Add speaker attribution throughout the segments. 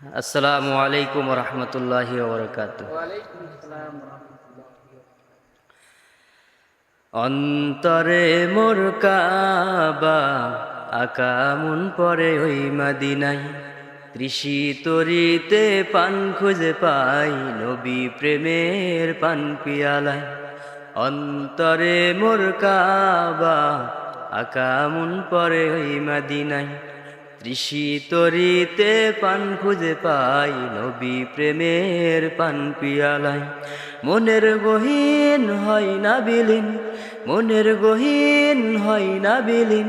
Speaker 1: আসসালামু আলাইকুম রহমতুল্লাহি ওবরাকাতুহ। অন্তরে মোর কাবা আকা মন পরে ওই মদিনায়, কৃষি তরিতে পান খুঁজে পাই নবী প্রেমের পান পিয়ালায়। অন্তরে মোর কাবা আকা মন পরে ওই মদিনায়, কৃষি তরিতে পান খুঁজে পাই নবী প্রেমের পান পিয়ালায়। মনের গহীন হয় না বিলীন, মনের গহীন হয় না বিলীন,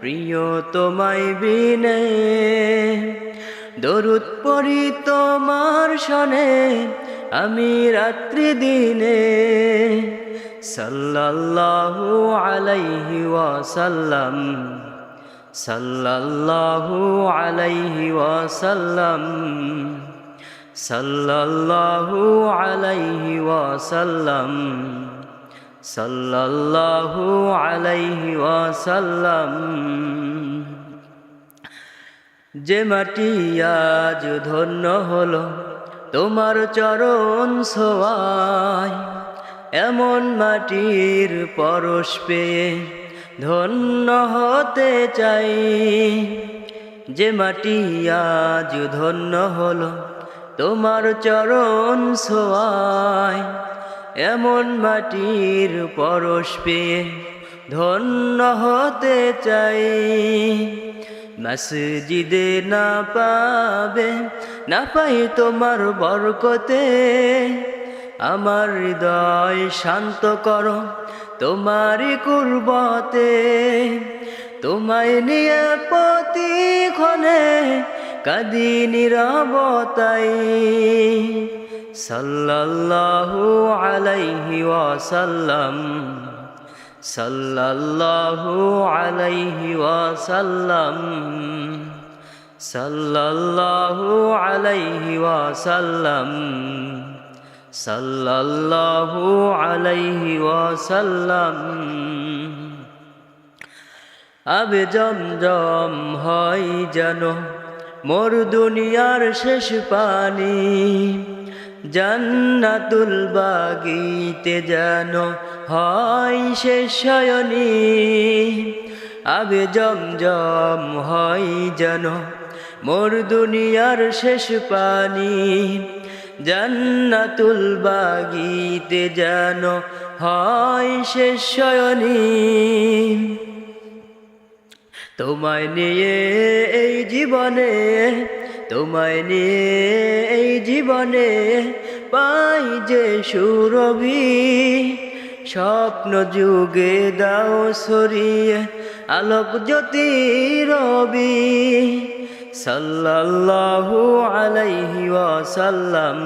Speaker 1: প্রিয় তোমায় বিনে। দরুদ পড়ি তোমার শনে আমি রাত্রি দিনে, সাল্লাল্লাহু আলাইহি ওয়াসাল্লাম, সাল্লাল্লাহু আলাইহি ওয়াসাল্লাম, সাল্লাল্লাহু আলাইহি ওয়াসাল্লাম, সাল্লাল্লাহু আলাইহি ওয়াসাল্লাম। যে মাটি আজ ধন্য হলো তোমার চরণ ছোঁয়ায়, এমন মাটির পরশ পেয়ে ধন্য হতে চাই। যে মাটি আজ ধন্য হলো তোমার চরণ ছোঁয়ায়, এমন মাটির পরশ পেয়ে ধন্য হতে চাই। মসজিদে না পাবে না পাই তোমার বরকতে, আমার হৃদয় শান্ত করো তোমারি কুরবতে। তোমায় নিয়ে প্রতিক্ষণে কাঁদি নীরবতাই, সাল্লাল্লাহু আলাইহি ওয়াসাল্লাম, সাল্লাল্লাহু আলাইহি ওয়াসাল্লাম, সাল্লাল্লাহু আলাইহি ওয়াসাল্লাম, সাল্লাল্লাহু আলাইহি ওয়াসাল্লাম। আবে জমজম হয় যেন মোর দুনিয়ার শেষ পানি, জান্নাতুল বাগিতে যেন হয় শেষ শয়নি। আবে জমজম হয় যেন মোর দুনিয়ার শেষ পানি, জান্নাতুল বাগিতে যেন হয় শেষ শয়নি। তোমায় নিয়ে এই জীবনে, তোমায় নিয়ে এই জীবনে পাই যে সুরভি, স্বপ্ন যুগে দাও সরিয়ে আলোক জ্যোতি রবি। সাল্লাল্লাহু আলাইহি ওয়াসাল্লাম,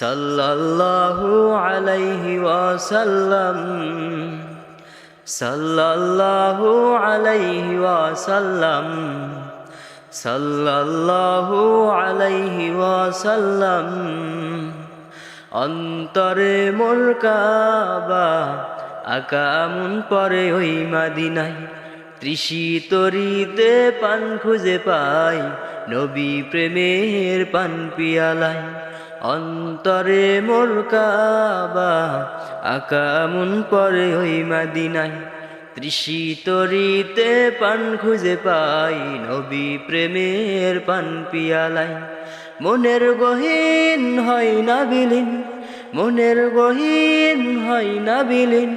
Speaker 1: সাল্লাল্লাহু আলাইহি ওয়াসাল্লাম, সাল্লাল্লাহু আলাইহি ওয়াসাল্লাম, সাল্লাল্লাহু আলাইহি ওয়াসাল্লাম। অন্তরে মোর কাবা আকা মন পরে ওই মদিনায়, কৃষি তরিতে পান খুঁজে পাই নবী প্রেমের পান পিয়ালায়। অন্তরে মোর কাবা আকা মন পরে ওই মদিনায়, কৃষি তরিতে পান খুঁজে পাই নবী প্রেমের পান পিয়ালায়। মনের গহীন হয় না বিলীন, মনের গহীন হয় না বিলীন,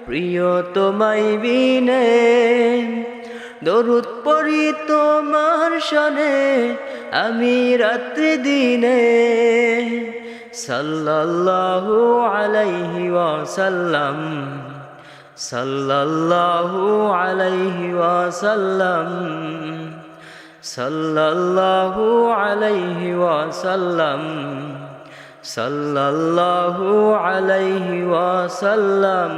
Speaker 1: প্রিয় তোমায় বিনে। দরুদ পড়ি তোমার শনে আমি রাত্রি দিনে, সাল্লাল্লাহু আলাইহি ওয়াসাল্লাম, সাল্লাল্লাহু আলাইহি ওয়াসাল্লাম, সাল্লাল্লাহু আলাইহি ওয়াসাল্লাম, সাল্লাল্লাহু আলাইহি ওয়াসাল্লাম।